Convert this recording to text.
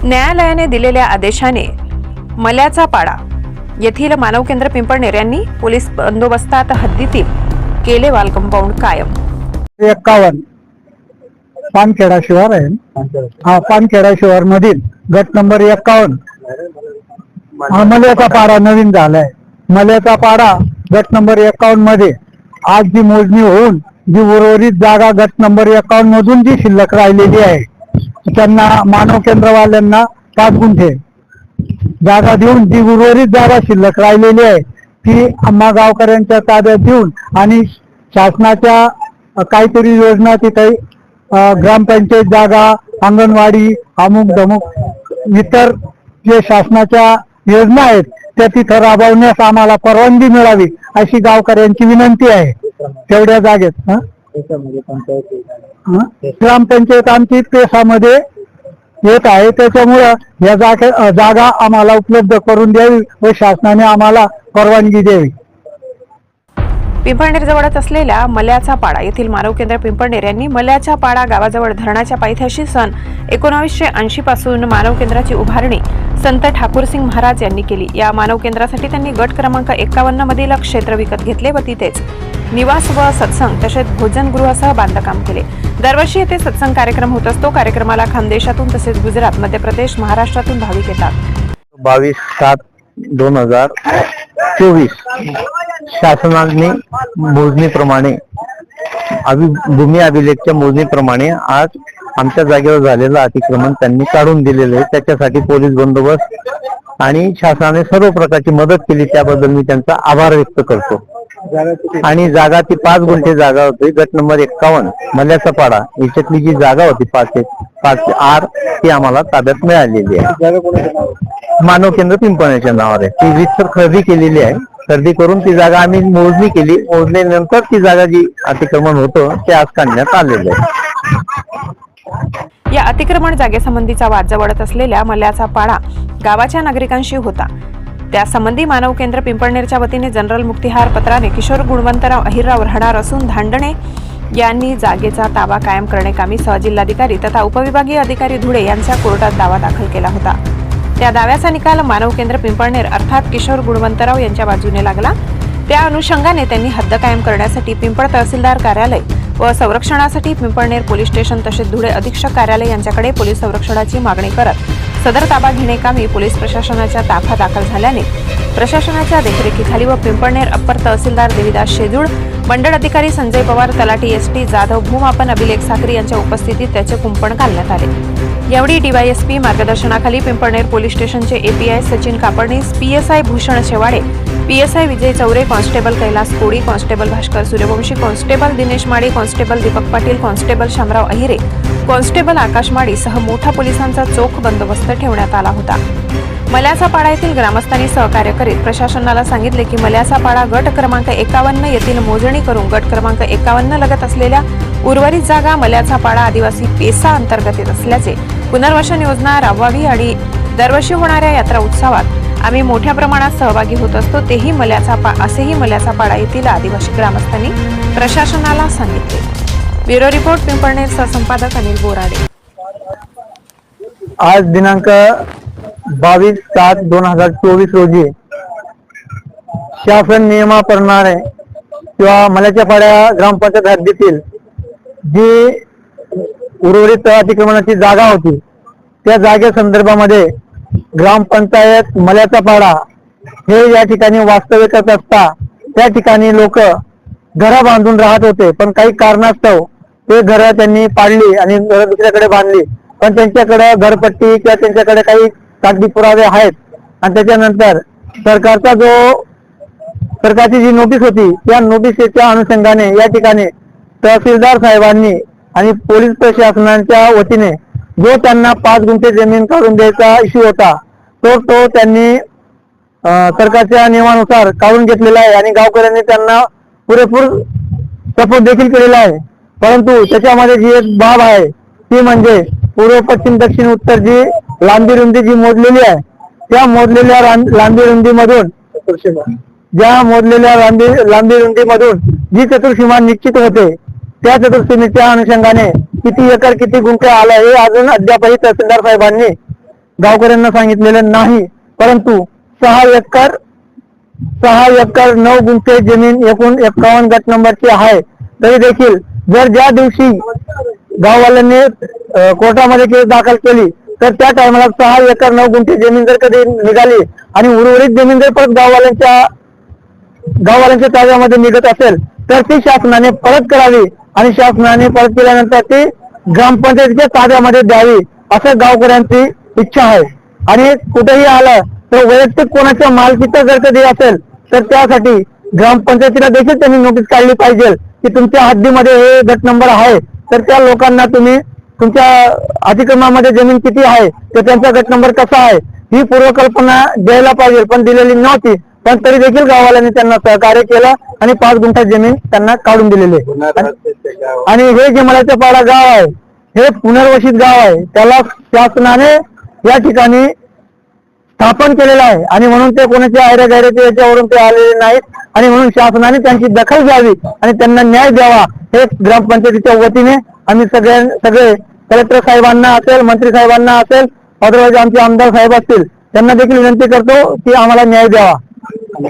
न्यायालयाने दिलेल्या आदेशाने मल्याचा पाडा येथील मानव केंद्र पिंपळनेर यांनी पोलीस बंदोबस्तात हद्दीतील केले वाल कंपाऊंड कायम. 51 पानखेडा शिवार आहे. हा पानखेडा शिवार मधील गट नंबर 51 हा मल्याचा पाडा नवीन झालाय. मल्याचा पाडा गट नंबर 51 मध्ये आज जी मोजणी होऊन जी उर्वरित जागा गट नंबर 51 मधून जी शिल्लक राहिलेली आहे त्यांना मानव केंद्रवाल्यांना 5 गुंठे जागा देऊन जी उर्वरित जागा शिल्लक राहिलेली आहे ती आम्हा गावकऱ्यांच्या ताब्यात देऊन आणि शासनाच्या काहीतरी योजना तिथे ग्रामपंचायत जागा, अंगणवाडी, अमुक धमुक इतर जे शासनाच्या योजना आहेत त्या तिथं राबवण्यास आम्हाला परवानगी मिळावी अशी गावकऱ्यांची विनंती आहे. तेवढ्या जागेत ग्रामपंचायत आमची पेशामध्ये येत आहे, त्याच्यामुळं या जागा आम्हाला उपलब्ध करून द्यावी व शासनाने आम्हाला परवानगी द्यावी. पिंपळनेर जवळच असलेल्या मल्याचा पाडा येथील मानव केंद्र पिंपळनेर यांनी मल्याच्या पाडा गावाजवळ धरणाच्या पायथ्याशी सन 1980 पासून मानव केंद्राची उभारणी संत ठाकूरसिंग महाराज यांनी केली. या मानव केंद्रासाठी त्यांनी गट क्रमांक 51 मधील क्षेत्र विकत घेतले व तिथेच निवास व सत्संग तसेच भोजनगृहासह बांधकाम केले. दरवर्षी येथे सत्संग कार्यक्रम होत असतो. कार्यक्रमाला खानदेशातून तसेच गुजरात, मध्य प्रदेश, महाराष्ट्रातून भाविक येतात. 22/7/2024 शासनाने मोजणीप्रमाणे भूमी अभिलेखच्या मोजणीप्रमाणे आज आमच्या जागेवर झालेलं अतिक्रमण त्यांनी काढून दिलेलं आहे. त्याच्यासाठी पोलीस बंदोबस्त आणि शासनाने सर्व प्रकारची मदत केली त्याबद्दल मी त्यांचा आभार व्यक्त करतो. आणि जागा ती 5 गुंठे जागा होती. गट नंबर 51 मल्याचा पाडा याच्यातली जी जागा होती 5 आर ती आम्हाला ताब्यात मिळालेली आहे. मानव केंद्र पिंपळनेरच्या नावावर आहे. ती रीतसर खरेदी केलेली आहे. खरेदी करून ती जागा आम्ही मोजणी केली. मोजणीनंतर ती जागा जी अतिक्रमण होतं ते आज काढण्यात आलेलं आहे. या अतिक्रमण जागेसंबंधीचा वाद जवळच असलेल्या मल्याचा पाडा गावाच्या नागरिकांशी होता. त्यासंबंधी मानव केंद्र पिंपळनेरच्या वतीने जनरल मुक्तिहार पत्राने किशोर गुणवंतराव अहिरराव राहणार असून धांडणे यांनी जागेचा ताबा कायम करण्याकामी सहजिल्हाधिकारी तथा उपविभागीय अधिकारी धुळे यांच्या कोर्टात दावा दाखल केला होता. त्या दाव्याचा निकाल मानव केंद्र पिंपळनेर अर्थात किशोर गुणवंतराव यांच्या बाजूने लागला. त्या अनुषंगाने त्यांनी हद्द कायम करण्यासाठी पिंपळ तहसीलदार कार्यालय व संरक्षणासाठी पिंपळनेर पोलीस स्टेशन तसेच धुळे अधीक्षक कार्यालय यांच्याकडे पोलीस संरक्षणाची मागणी करत सदर ताबा घेण्याकामी पोलीस प्रशासनाच्या ताफा दाखल झाल्याने प्रशासनाच्या देखरेखीखाली व पिंपळनेर अप्पर तहसीलदार देविदास शेजूळ, मंडळ अधिकारी संजय पवार, तलाठी एसटी जाधव, भूमापन अभिलेख साखरी यांच्या उपस्थितीत त्याचे कुंपण घालण्यात आले. यावेळी डीवायएसपी मार्गदर्शनाखाली पिंपळनेर पोलीस स्टेशनचे API Sachin Kapadnis, PSI Bhushan Shewade, PSI Vijay Chaure, constable Kailas Kodi, constable Bhaskar Suryavanshi, constable Dinesh Made, constable Deepak Patil, constable Shamrao Ahire, constable Akash Madi सह मोठा पोलिसांचा चोख बंदोबस्त ठेवण्यात आला होता. मल्याचा पाडा येथील ग्रामस्थांनी सहकार्य करीत प्रशासनाला सांगितले की मल्याचा पाडा गट क्रमांक 51 येथील मोजणी करून गट क्रमांक 51 लगत असलेल्या उर्वरित जागा मल्याचा पाडा आदिवासी पेसा अंतर्गत येत असल्याचे पुनर्वसन योजना राबवावी आणि दरवर्षी होणाऱ्या यात्रा उत्सवात आम्ही मोठ्या प्रमाणात सहभागी होत असतो असेही मल्याचा पाडा येथील आदिवासी ग्रामस्थांनी प्रशासनाला सांगितले. ब्युरो रिपोर्ट पिंपळनेर सहसंपादक अनिल बोराडे. आज दिनांक 22/7/2024 रोजी शासन नियमाप्रमाणे किंवा मल्याच्या पाड्या ग्रामपंचायत हद्दीतील जी उर्वरित अतिक्रमणाची जागा होती त्या जागेसंदर्भामध्ये ग्रामपंचायत मल्याचा पाडा हे या ठिकाणी वास्तव्य करत असता त्या ठिकाणी लोक घरं बांधून राहत होते. पण काही कारणास्तव ते घरं त्यांनी पाडली आणि घरं दुसऱ्याकडे बांधली. पण त्यांच्याकडे घरपट्टी किंवा त्यांच्याकडे काही कागदी पुरावे आहेत. आणि त्याच्यानंतर सरकारची जी नोटीस होती त्या नोटीसच्या अनुषंगाने या ठिकाणी तहसीलदार साहेबांनी आणि पोलीस प्रशासनाच्या वतीने जो त्यांना 5 गुंठे जमीन काढून द्यायचा इश्यू होता तो त्यांनी सरकारच्या नियमानुसार काढून घेतलेला आहे आणि गावकऱ्यांनी त्यांना पुरेपूर सपोर्ट देखील केलेला आहे. परंतु त्याच्यामध्ये जी एक बाब आहे ती म्हणजे पूर्व, पश्चिम, दक्षिण, उत्तर जी लांबी रुंदी जी मोजलेली आहे त्या मोजलेल्या लांबी रुंदीमधून जी चतुर्सीमा निश्चित होते त्या चतुर्सीमेच्या अनुषंगाने किती एकर किती गुंठे आला हे अजून अद्यापही तहसीलदार साहेबांनी गावकऱ्यांना सांगितलेलं नाही. परंतु 6 एकर 9 गुंठे जमीन एकूण 51 गट नंबरची आहे. तरी देखील जर ज्या दिवशी गाववाल्यांनी कोर्टामध्ये केस दाखल केली तर त्या टायमाला 6 एकर 9 गुंठे जमीन जर कधी निघाली आणि उर्वरित जमीन जर परत गाववाल्यांच्या ताब्यामध्ये निघत असेल तर ती शासनाने परत करावी आणि शासनाने परत केल्यानंतर ती ग्रामपंचायतीच्या ताब्यामध्ये द्यावी असं गावकऱ्यांची इच्छा आहे. आणि कुठेही आलं तर वैयक्तिक कोणाच्या मालकीचं जर कधी असेल तर त्यासाठी ग्रामपंचायतीला देखील त्यांनी नोटीस काढली पाहिजे की तुमच्या हद्दीमध्ये हे गट नंबर आहे तर त्या लोकांना तुम्ही तुमच्या अतिक्रमणामध्ये जमीन किती आहे तर त्यांचा गट नंबर कसा आहे ही पूर्वकल्पना द्यायला पाहिजे, पण दिलेली नव्हती. पण तरी देखील गाववाल्यांनी त्यांना सहकार्य केलं आणि 5 गुंठा जमीन त्यांना काढून दिलेली आहे. आणि हे जे मल्याचा पाडा गाव आहे हे पुनर्वसित गाव आहे. त्याला शासनाने या ठिकाणी स्थापन केलेलं आहे आणि म्हणून ते कोणाच्या आयऱ्या याच्यावरून ते आलेले नाहीत आणि म्हणून शासनाने त्यांची दखल घ्यावी आणि त्यांना न्याय द्यावा हे ग्रामपंचायतीच्या वतीने आम्ही सगळे कलेक्टर साहेबांना असेल, मंत्री साहेबांना असेल, अदरवाईज आमचे आमदार साहेब असतील त्यांना देखील विनंती करतो की आम्हाला न्याय द्यावा.